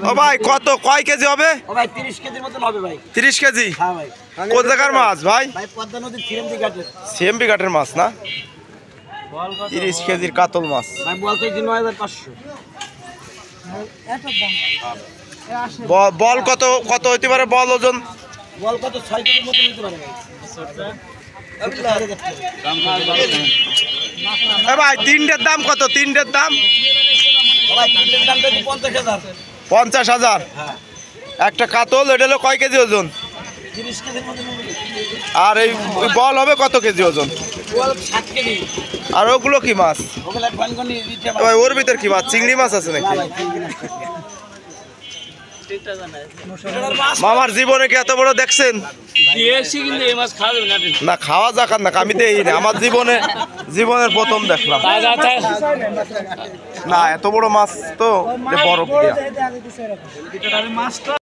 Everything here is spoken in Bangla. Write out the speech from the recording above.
ও ভাই কত কয় কেজি হবে? ও ভাই 30 কেজির মতন হবে ভাই। 30 কেজি? হ্যাঁ ভাই। কোন জায়গার মাছ ভাই? ভাই পদ্মা নদীর সিএমডি ঘাটের। সিএমবি ঘাটের মাছ না? 30 কেজির কাতল মাছ। ভাই বলতে 9500। বল কত কত হইতে পারে বল ওজন? বল কত 6 কেজির মতন হতে পারে ভাই। এ ভাই তিনটের দাম কত? তিনটের দাম ভাই তিনটের দাম তো 50000। 50,000। হ্যাঁ। একটা কাতল এটা হলো কয় কেজি ওজন? 30 কেজির মতন হবে। আর এই বল হবে কত কেজি ওজন? বল 7 কেজি। আর ওগুলো কি মাছ? ওগুলা গনগনি দিতে এ ভাই ওর ভিতর কি মাছ? চিংড়ি মাছ আছে নাকি? ভাই চিংড়ি মাছ। মামার জীবনে কি এত বড় দেখছেন? দিয়েছি কিন্তু এই মাছ খাওয়া যাবে না। না খাওয়া যাক না আমি দেই না, আমার জীবনের প্রথম দেখলাম। না এত বড় মাছ তো বরফ দিয়া।